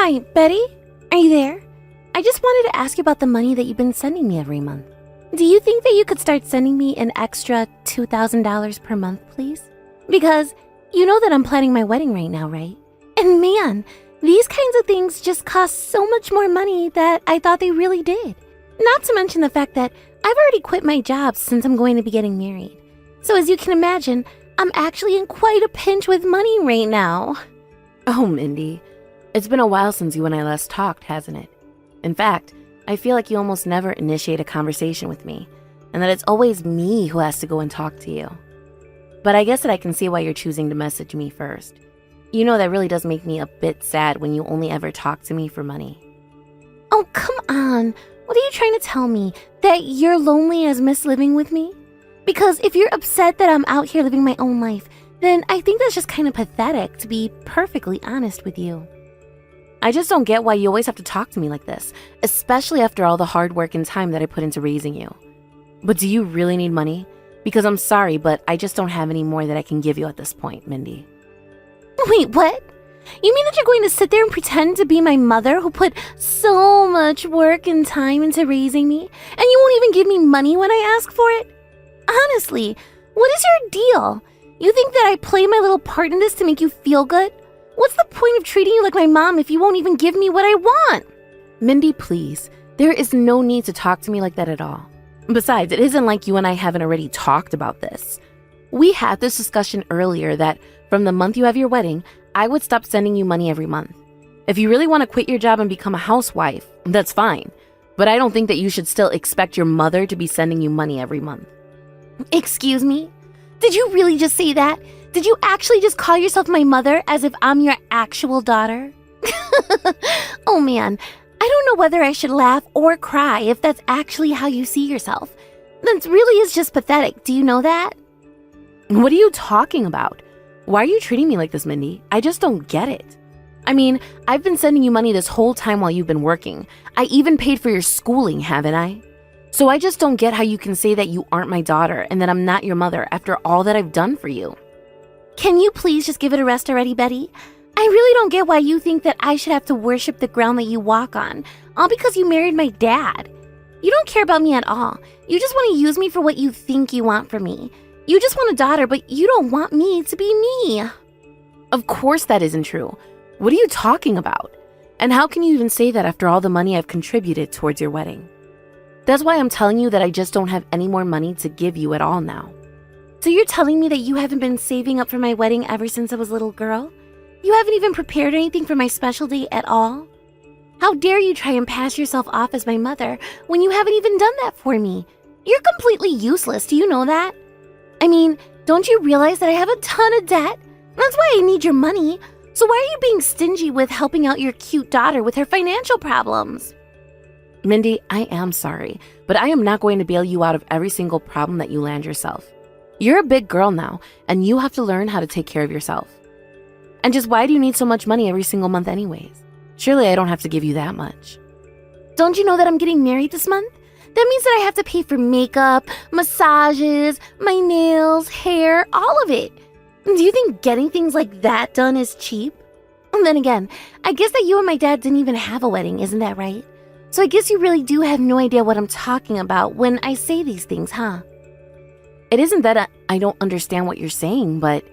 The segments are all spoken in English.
Hi, Betty? Are you there? I just wanted to ask you about the money that you've been sending me every month. Do you think that you could start sending me an extra $2,000 per month, please? Because you know that I'm planning my wedding right now, right? And man, these kinds of things just cost so much more money that I thought they really did. Not to mention the fact that I've already quit my job since I'm going to be getting married. So as you can imagine, I'm actually in quite a pinch with money right now. Oh, Mindy, it's been a while since you and I last talked, hasn't it? In fact, I feel like you almost never initiate a conversation with me, and that it's always me who has to go and talk to you. But I guess that I can see why you're choosing to message me first. You know that really does make me a bit sad when you only ever talk to me for money. Oh, come on. What are you trying to tell me? That you're lonely as miss living with me? Because if you're upset that I'm out here living my own life, then I think that's just kind of pathetic, to be perfectly honest with you. I just don't get why you always have to talk to me like this, especially after all the hard work and time that I put into raising you. But do you really need money? Because I'm sorry, but I just don't have any more that I can give you at this point, Mindy. Wait, what? You mean that you're going to sit there and pretend to be my mother who put so much work and time into raising me, and you won't even give me money when I ask for it? Honestly, what is your deal? You think that I play my little part in this to make you feel good? What's the point of treating you like my mom if you won't even give me what I want? Mindy, please. There is no need to talk to me like that at all. Besides, it isn't like you and I haven't already talked about this. We had this discussion earlier that from the month you have your wedding, I would stop sending you money every month. If you really want to quit your job and become a housewife, that's fine. But I don't think that you should still expect your mother to be sending you money every month. Excuse me? Did you really just say that? Did you actually just call yourself my mother as if I'm your actual daughter? Oh man, I don't know whether I should laugh or cry if that's actually how you see yourself. That really is just pathetic, do you know that? What are you talking about? Why are you treating me like this, Mindy? I just don't get it. I mean, I've been sending you money this whole time while you've been working. I even paid for your schooling, haven't I? So I just don't get how you can say that you aren't my daughter and that I'm not your mother after all that I've done for you. Can you please just give it a rest already, Betty? I really don't get why you think that I should have to worship the ground that you walk on, all because you married my dad. You don't care about me at all. You just want to use me for what you think you want from me. You just want a daughter, but you don't want me to be me. Of course that isn't true. What are you talking about? And how can you even say that after all the money I've contributed towards your wedding? That's why I'm telling you that I just don't have any more money to give you at all now. So you're telling me that you haven't been saving up for my wedding ever since I was a little girl? You haven't even prepared anything for my special day at all? How dare you try and pass yourself off as my mother when you haven't even done that for me? You're completely useless, do you know that? I mean, don't you realize that I have a ton of debt? That's why I need your money. So why are you being stingy with helping out your cute daughter with her financial problems? Mindy, I am sorry, but I am not going to bail you out of every single problem that you land yourself. You're a big girl now, and you have to learn how to take care of yourself. And just why do you need so much money every single month anyways? Surely I don't have to give you that much. Don't you know that I'm getting married this month? That means that I have to pay for makeup, massages, my nails, hair, all of it. Do you think getting things like that done is cheap? And then again, I guess that you and my dad didn't even have a wedding, isn't that right? So I guess you really do have no idea what I'm talking about when I say these things, huh? It isn't that I don't understand what you're saying, but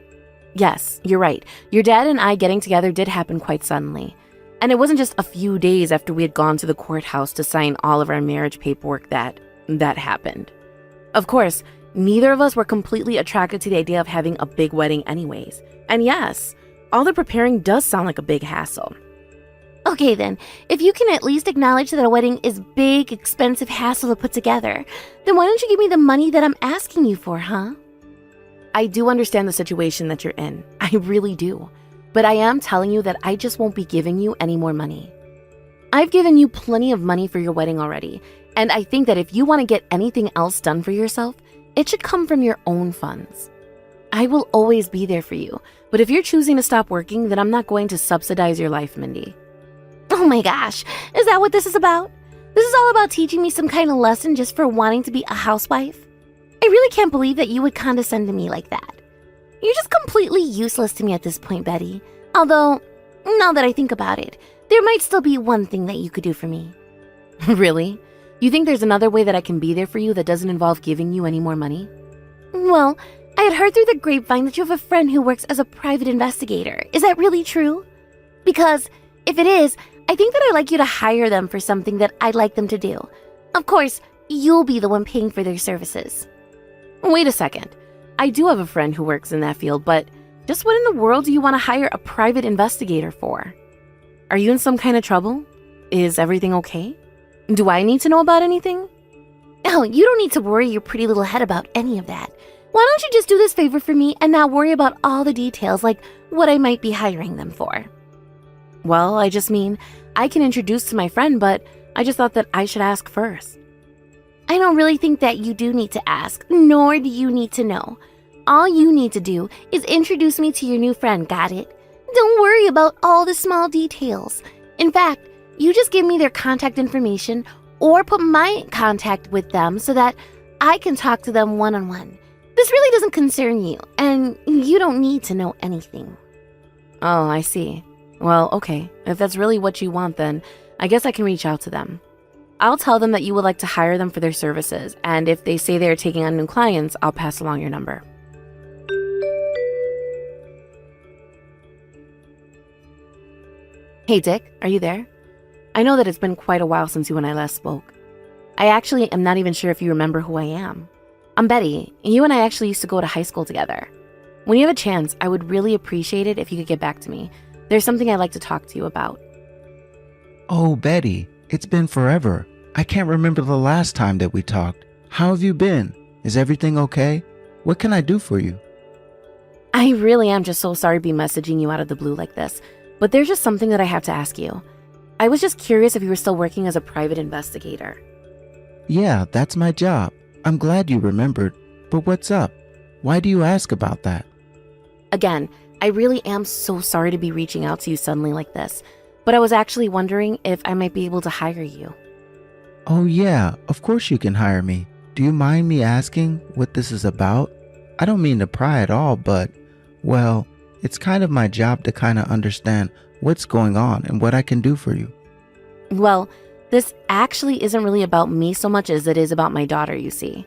yes, you're right. Your dad and I getting together did happen quite suddenly. And it wasn't just a few days after we had gone to the courthouse to sign all of our marriage paperwork that happened. Of course, neither of us were completely attracted to the idea of having a big wedding anyways. And yes, all the preparing does sound like a big hassle. Okay then, if you can at least acknowledge that a wedding is big, expensive hassle to put together, then why don't you give me the money that I'm asking you for, huh? I do understand the situation that you're in. I really do. But I am telling you that I just won't be giving you any more money. I've given you plenty of money for your wedding already, and I think that if you want to get anything else done for yourself, it should come from your own funds. I will always be there for you, but if you're choosing to stop working, then I'm not going to subsidize your life, Mindy. Oh my gosh, is that what this is about? This is all about teaching me some kind of lesson just for wanting to be a housewife? I really can't believe that you would condescend to me like that. You're just completely useless to me at this point, Betty. Although, Now that I think about it, there might still be one thing that you could do for me. Really? You think there's another way that I can be there for you that doesn't involve giving you any more money? Well, I had heard through the grapevine that you have a friend who works as a private investigator. Is that really true? Because if it is, I think that I'd like you to hire them for something that I'd like them to do. Of course, you'll be the one paying for their services. Wait a second. I do have a friend who works in that field, but just what in the world do you want to hire a private investigator for? Are you in some kind of trouble? Is everything okay? Do I need to know about anything? Oh, you don't need to worry your pretty little head about any of that. Why don't you just do this favor for me and not worry about all the details like what I might be hiring them for? Well, I just mean, I can introduce to my friend, but I just thought that I should ask first. I don't really think that you do need to ask, nor do you need to know. All you need to do is introduce me to your new friend, got it? Don't worry about all the small details. In fact, you just give me their contact information or put my contact with them so that I can talk to them one-on-one. This really doesn't concern you, and you don't need to know anything. Oh, I see. Well, okay. If that's really what you want, then I guess I can reach out to them. I'll tell them that you would like to hire them for their services, and if they say they're taking on new clients, I'll pass along your number. Hey, Dick, are you there? I know that it's been quite a while since you and I last spoke. I actually am not even sure if you remember who I am. I'm Betty, and you and I actually used to go to high school together. When you have a chance, I would really appreciate it if you could get back to me. There's something I'd like to talk to you about. Oh, Betty, it's been forever. I can't remember the last time that we talked. How have you been? Is everything okay? What can I do for you? I really am just so sorry to be messaging you out of the blue like this, but there's just something that I have to ask you. I was just curious if you were still working as a private investigator. Yeah, that's my job. I'm glad you remembered. But what's up? Why do you ask about that? Again, I really am so sorry to be reaching out to you suddenly like this, but I was actually wondering if I might be able to hire you. Oh yeah, of course you can hire me. Do you mind me asking what this is about? I don't mean to pry at all, but, well, it's kind of my job to kind of understand what's going on and what I can do for you. Well, this actually isn't really about me so much as it is about my daughter, you see.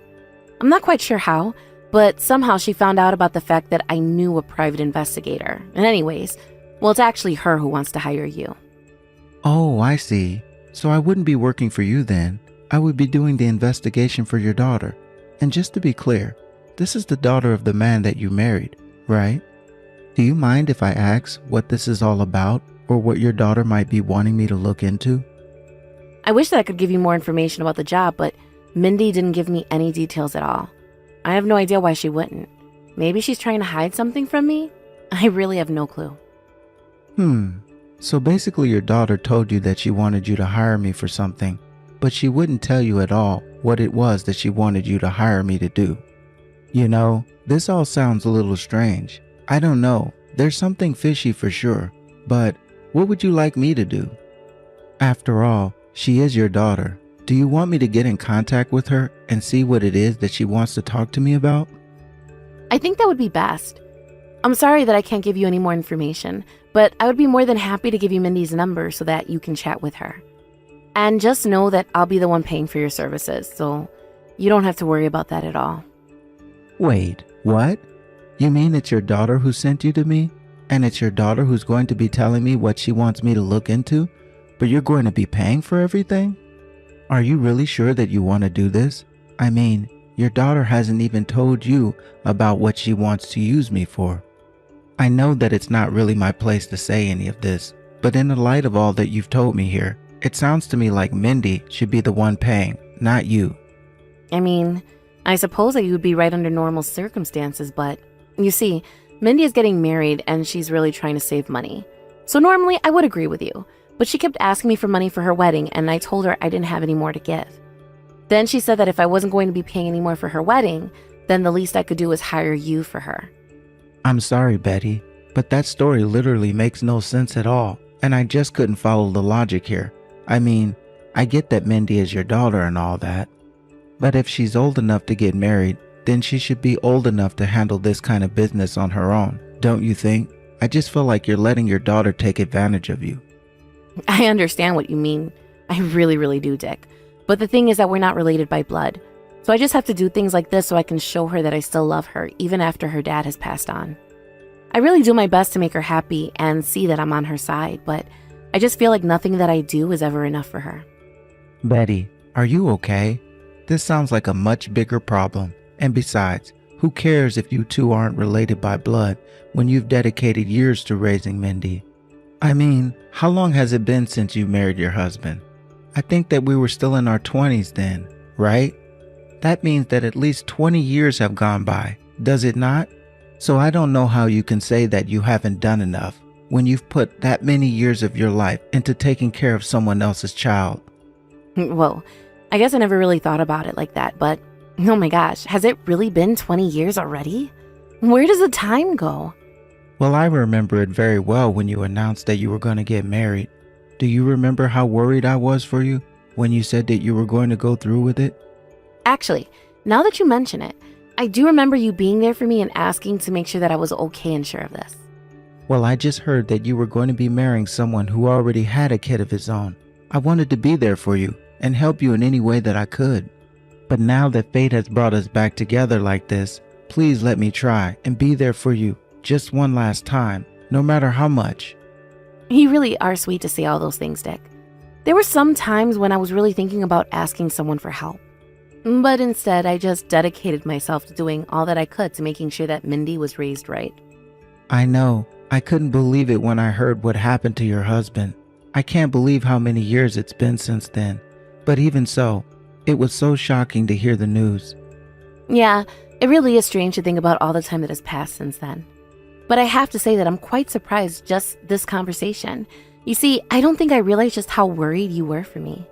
I'm not quite sure how, but somehow she found out about the fact that I knew a private investigator. And anyways, well, it's actually her who wants to hire you. Oh, I see. So I wouldn't be working for you then. I would be doing the investigation for your daughter. And just to be clear, this is the daughter of the man that you married, right? Do you mind if I ask what this is all about or what your daughter might be wanting me to look into? I wish that I could give you more information about the job, but Mindy didn't give me any details at all. I have no idea why she wouldn't. Maybe she's trying to hide something from me? I really have no clue. So basically your daughter told you that she wanted you to hire me for something, but she wouldn't tell you at all what it was that she wanted you to hire me to do. You know, this all sounds a little strange. I don't know. There's something fishy for sure, but what would you like me to do? After all, she is your daughter. Do you want me to get in contact with her and see what it is that she wants to talk to me about? I think that would be best. I'm sorry that I can't give you any more information, but I would be more than happy to give you Mindy's number so that you can chat with her. And just know that I'll be the one paying for your services, so you don't have to worry about that at all. Wait, what? You mean it's your daughter who sent you to me? And it's your daughter who's going to be telling me what she wants me to look into? But you're going to be paying for everything? Are you really sure that you want to do this? I mean, your daughter hasn't even told you about what she wants to use me for. I know that it's not really my place to say any of this, but in the light of all that you've told me here, it sounds to me like Mindy should be the one paying, not you. I mean, I suppose that you would be right under normal circumstances, but you see, Mindy is getting married and she's really trying to save money. So normally I would agree with you, but she kept asking me for money for her wedding and I told her I didn't have any more to give. Then she said that if I wasn't going to be paying any more for her wedding, then the least I could do was hire you for her. I'm sorry, Betty, but that story literally makes no sense at all, and I just couldn't follow the logic here. I mean, I get that Mindy is your daughter and all that, but if she's old enough to get married, then she should be old enough to handle this kind of business on her own, don't you think? I just feel like you're letting your daughter take advantage of you. I understand what you mean. I really, really do, Dick. But the thing is that we're not related by blood. So I just have to do things like this so I can show her that I still love her, even after her dad has passed on. I really do my best to make her happy and see that I'm on her side, but I just feel like nothing that I do is ever enough for her. Betty, are you okay? This sounds like a much bigger problem. And besides, who cares if you two aren't related by blood when you've dedicated years to raising Mindy? I mean, how long has it been since you married your husband? I think that we were still in our 20s then, right? That means that at least 20 years have gone by, does it not? So I don't know how you can say that you haven't done enough when you've put that many years of your life into taking care of someone else's child. Well, I guess I never really thought about it like that, but oh my gosh, has it really been 20 years already? Where does the time go? Well, I remember it very well when you announced that you were going to get married. Do you remember how worried I was for you when you said that you were going to go through with it? Actually, now that you mention it, I do remember you being there for me and asking to make sure that I was okay and sure of this. Well, I just heard that you were going to be marrying someone who already had a kid of his own. I wanted to be there for you and help you in any way that I could. But now that fate has brought us back together like this, please let me try and be there for you just one last time, no matter how much. You really are sweet to say all those things, Dick. There were some times when I was really thinking about asking someone for help. But instead, I just dedicated myself to doing all that I could to making sure that Mindy was raised right. I know. I couldn't believe it when I heard what happened to your husband. I can't believe how many years it's been since then. But even so, it was so shocking to hear the news. Yeah, it really is strange to think about all the time that has passed since then. But I have to say that I'm quite surprised just this conversation. You see, I don't think I realized just how worried you were for me.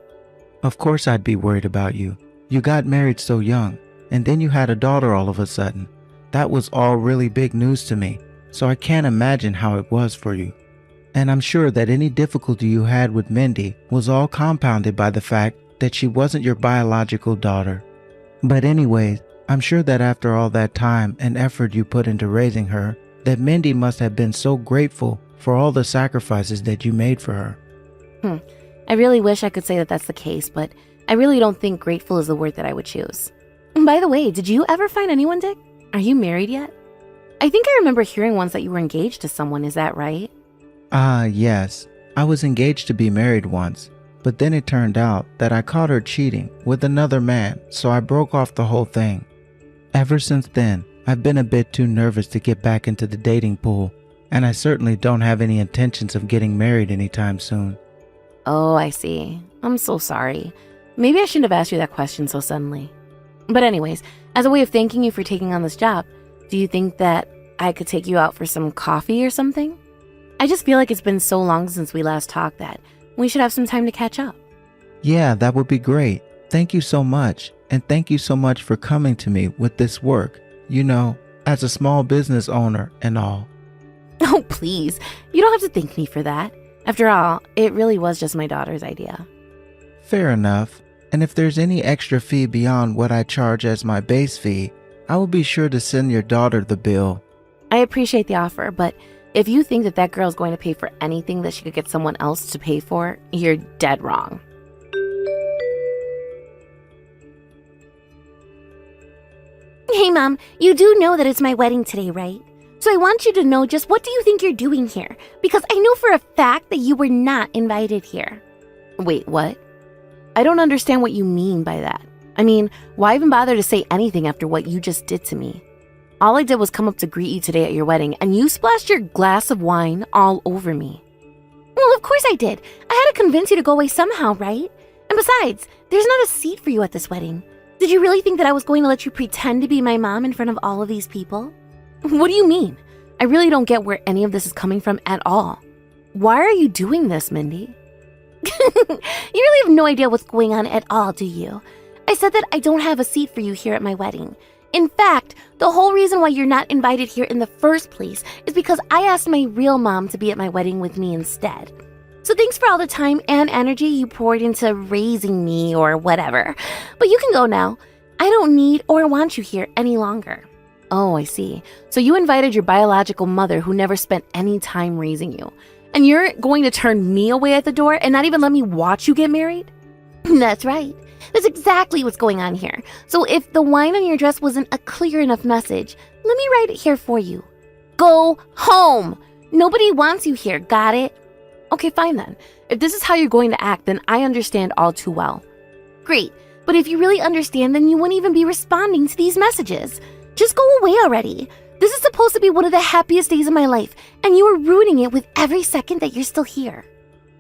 Of course I'd be worried about you. You got married so young, and then you had a daughter all of a sudden. That was all really big news to me, so I can't imagine how it was for you. And I'm sure that any difficulty you had with Mindy was all compounded by the fact that she wasn't your biological daughter. But anyways, I'm sure that after all that time and effort you put into raising her, that Mindy must have been so grateful for all the sacrifices that you made for her. I really wish I could say that that's the case, but I really don't think grateful is the word that I would choose. By the way, did you ever find anyone, Dick? Are you married yet? I think I remember hearing once that you were engaged to someone, is that right? Yes. I was engaged to be married once, but then it turned out that I caught her cheating with another man, so I broke off the whole thing. Ever since then, I've been a bit too nervous to get back into the dating pool, and I certainly don't have any intentions of getting married anytime soon. Oh, I see. I'm so sorry. Maybe I shouldn't have asked you that question so suddenly. But anyways, as a way of thanking you for taking on this job, do you think that I could take you out for some coffee or something? I just feel like it's been so long since we last talked that we should have some time to catch up. Yeah, that would be great. Thank you so much. And thank you so much for coming to me with this work, as a small business owner and all. Oh, please. You don't have to thank me for that. After all, it really was just my daughter's idea. Fair enough. And if there's any extra fee beyond what I charge as my base fee, I will be sure to send your daughter the bill. I appreciate the offer, but if you think that that girl's going to pay for anything that she could get someone else to pay for, you're dead wrong. Hey, Mom, you do know that it's my wedding today, right? So I want you to know just what do you think you're doing here? Because I know for a fact that you were not invited here. Wait, what? I don't understand what you mean by that. I mean, why even bother to say anything after what you just did to me? All I did was come up to greet you today at your wedding, and you splashed your glass of wine all over me. Well, of course I did. I had to convince you to go away somehow, right? And besides, there's not a seat for you at this wedding. Did you really think that I was going to let you pretend to be my mom in front of all of these people? What do you mean? I really don't get where any of this is coming from at all. Why are you doing this, Mindy? You really have no idea what's going on at all, do you? I said that I don't have a seat for you here at my wedding. In fact, the whole reason why you're not invited here in the first place is because I asked my real mom to be at my wedding with me instead. So thanks for all the time and energy you poured into raising me or whatever. But you can go now. I don't need or want you here any longer. Oh, I see. So you invited your biological mother who never spent any time raising you. And you're going to turn me away at the door and not even let me watch you get married? That's right. That's exactly what's going on here. So if the wine on your dress wasn't a clear enough message, let me write it here for you. Go home! Nobody wants you here, got it? Okay, fine then. If this is how you're going to act, then I understand all too well. Great, but if you really understand, then you wouldn't even be responding to these messages. Just go away already. This is supposed to be one of the happiest days of my life, and you are ruining it with every second that you're still here.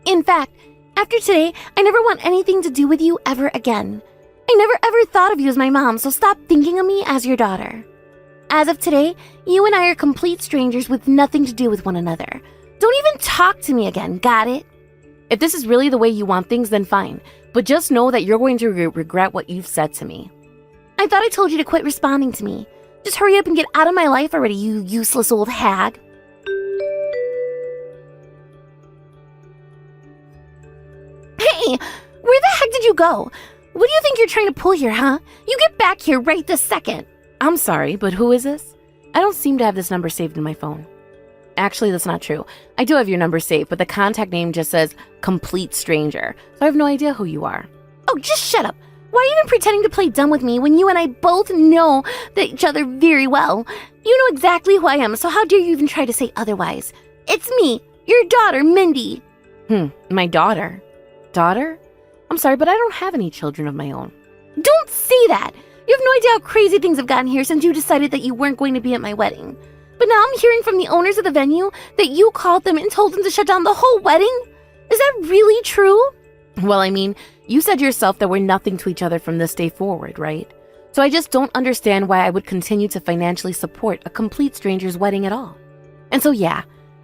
In fact, after today, I never want anything to do with you ever again. I never ever thought of you as my mom, so stop thinking of me as your daughter. As of today, you and I are complete strangers with nothing to do with one another. Don't even talk to me again, got it? If this is really the way you want things, then fine. But just know that you're going to regret what you've said to me. I thought I told you to quit responding to me. Just hurry up and get out of my life already, you useless old hag. Hey, where the heck did you go? What do you think you're trying to pull here, huh? You get back here right this second. I'm sorry, but who is this? I don't seem to have this number saved in my phone. Actually, that's not true. I do have your number saved, but the contact name just says complete stranger, so I have no idea who you are. Oh, just shut up. Why are you even pretending to play dumb with me when you and I both know each other very well? You know exactly who I am, so how dare you even try to say otherwise? It's me, your daughter, Mindy. My daughter? Daughter? I'm sorry, but I don't have any children of my own. Don't say that. You have no idea how crazy things have gotten here since you decided that you weren't going to be at my wedding. But now I'm hearing from the owners of the venue that you called them and told them to shut down the whole wedding? Is that really true? Well, I mean, you said yourself that we're nothing to each other from this day forward, right? So I just don't understand why I would continue to financially support a complete stranger's wedding at all. And so yeah,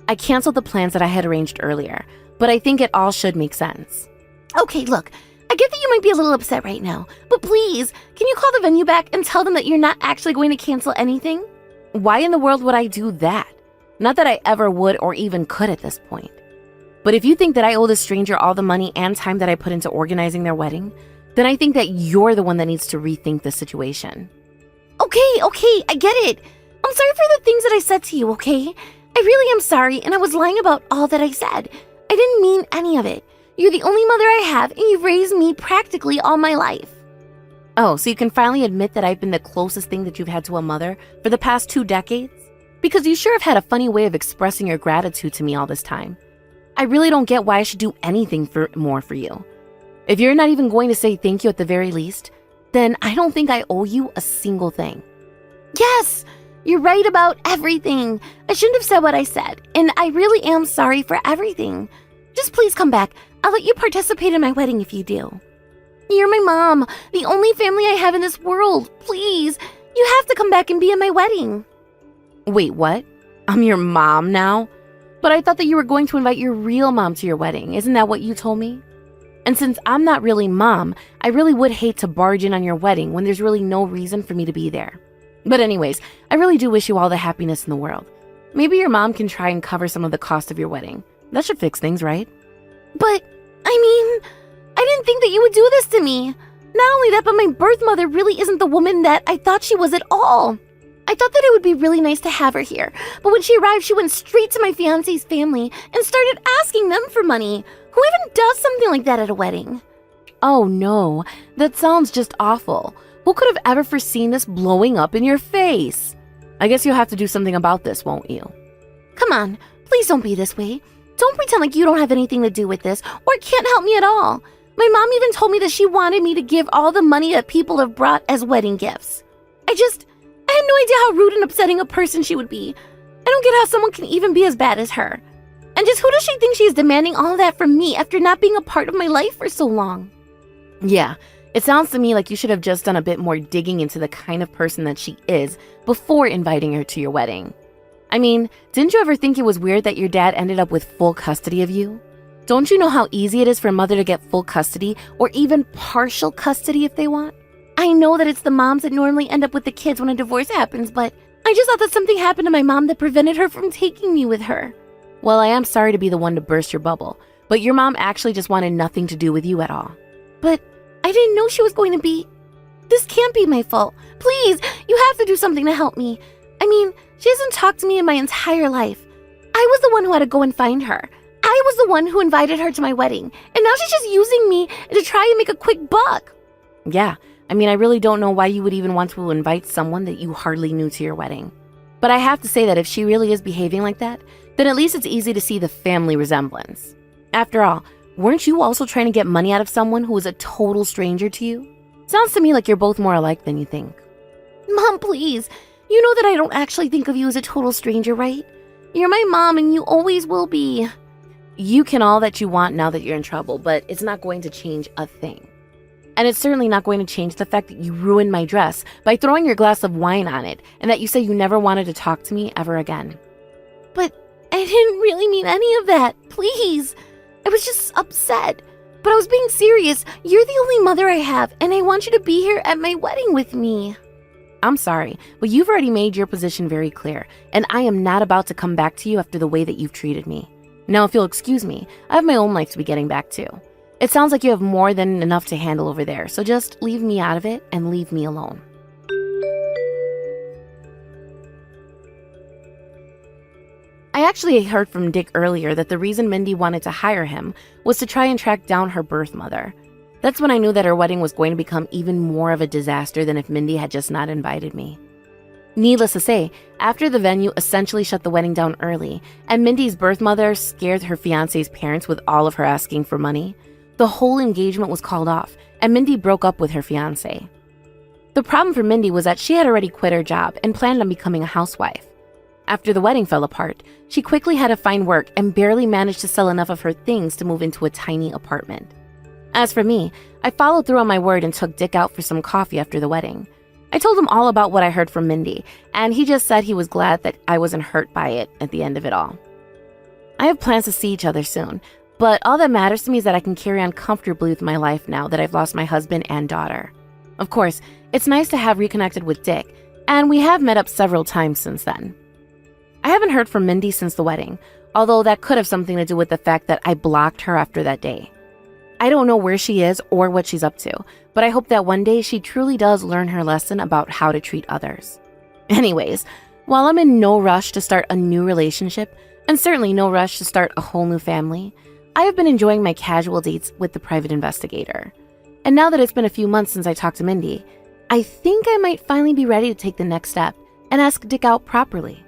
I canceled the plans that I had arranged earlier, but I think it all should make sense. Okay, look, I get that you might be a little upset right now, but please, can you call the venue back and tell them that you're not actually going to cancel anything? Why in the world would I do that? Not that I ever would or even could at this point. But if you think that I owe this stranger all the money and time that I put into organizing their wedding, then I think that you're the one that needs to rethink the situation. Okay, I get it. I'm sorry for the things that I said to you, okay? I really am sorry, and I was lying about all that I said. I didn't mean any of it. You're the only mother I have, and you've raised me practically all my life. Oh, so you can finally admit that I've been the closest thing that you've had to a mother for the past 2 decades? Because you sure have had a funny way of expressing your gratitude to me all this time. I really don't get why I should do anything more for you. If you're not even going to say thank you at the very least, then I don't think I owe you a single thing. Yes, you're right about everything. I shouldn't have said what I said, and I really am sorry for everything. Just please come back. I'll let you participate in my wedding if you do. You're my mom, the only family I have in this world. Please, you have to come back and be at my wedding. Wait, what? I'm your mom now? But I thought that you were going to invite your real mom to your wedding. Isn't that what you told me? And since I'm not really mom, I really would hate to barge in on your wedding when there's really no reason for me to be there. But anyways, I really do wish you all the happiness in the world. Maybe your mom can try and cover some of the cost of your wedding. That should fix things, right? But, I didn't think that you would do this to me. Not only that, but my birth mother really isn't the woman that I thought she was at all. I thought that it would be really nice to have her here, but when she arrived, she went straight to my fiancé's family and started asking them for money. Who even does something like that at a wedding? Oh no, that sounds just awful. Who could have ever foreseen this blowing up in your face? I guess you'll have to do something about this, won't you? Come on, please don't be this way. Don't pretend like you don't have anything to do with this or can't help me at all. My mom even told me that she wanted me to give all the money that people have brought as wedding gifts. I had no idea how rude and upsetting a person she would be. I don't get how someone can even be as bad as her. And just who does she think she is demanding all of that from me after not being a part of my life for so long? Yeah, it sounds to me like you should have just done a bit more digging into the kind of person that she is before inviting her to your wedding. I mean, didn't you ever think it was weird that your dad ended up with full custody of you? Don't you know how easy it is for a mother to get full custody or even partial custody if they want? I know that it's the moms that normally end up with the kids when a divorce happens, but I just thought that something happened to my mom that prevented her from taking me with her. Well, I am sorry to be the one to burst your bubble, but your mom actually just wanted nothing to do with you at all. But I didn't know she was going to be... This can't be my fault. Please, you have to do something to help me. I mean, she hasn't talked to me in my entire life. I was the one who had to go and find her. I was the one who invited her to my wedding, and now she's just using me to try and make a quick buck. Yeah, I mean, I really don't know why you would even want to invite someone that you hardly knew to your wedding. But I have to say that if she really is behaving like that, then at least it's easy to see the family resemblance. After all, weren't you also trying to get money out of someone who was a total stranger to you? Sounds to me like you're both more alike than you think. Mom, please. You know that I don't actually think of you as a total stranger, right? You're my mom and you always will be. You can all that you want now that you're in trouble, but it's not going to change a thing. And it's certainly not going to change the fact that you ruined my dress by throwing your glass of wine on it and that you say you never wanted to talk to me ever again. But I didn't really mean any of that. Please. I was just upset. But I was being serious. You're the only mother I have, and I want you to be here at my wedding with me. I'm sorry, but you've already made your position very clear, and I am not about to come back to you after the way that you've treated me. Now, if you'll excuse me, I have my own life to be getting back to. It sounds like you have more than enough to handle over there, so just leave me out of it and leave me alone. I actually heard from Dick earlier that the reason Mindy wanted to hire him was to try and track down her birth mother. That's when I knew that her wedding was going to become even more of a disaster than if Mindy had just not invited me. Needless to say, after the venue essentially shut the wedding down early, and Mindy's birth mother scared her fiancé's parents with all of her asking for money, the whole engagement was called off, and Mindy broke up with her fiancé. The problem for Mindy was that she had already quit her job and planned on becoming a housewife. After the wedding fell apart, she quickly had to find work and barely managed to sell enough of her things to move into a tiny apartment. As for me, I followed through on my word and took Dick out for some coffee after the wedding. I told him all about what I heard from Mindy, and he just said he was glad that I wasn't hurt by it at the end of it all. I have plans to see each other soon, but all that matters to me is that I can carry on comfortably with my life now that I've lost my husband and daughter. Of course, it's nice to have reconnected with Dick, and we have met up several times since then. I haven't heard from Mindy since the wedding, although that could have something to do with the fact that I blocked her after that day. I don't know where she is or what she's up to, but I hope that one day she truly does learn her lesson about how to treat others. Anyways, while I'm in no rush to start a new relationship, and certainly no rush to start a whole new family, I have been enjoying my casual dates with the private investigator. And now that it's been a few months since I talked to Mindy, I think I might finally be ready to take the next step and ask Dick out properly.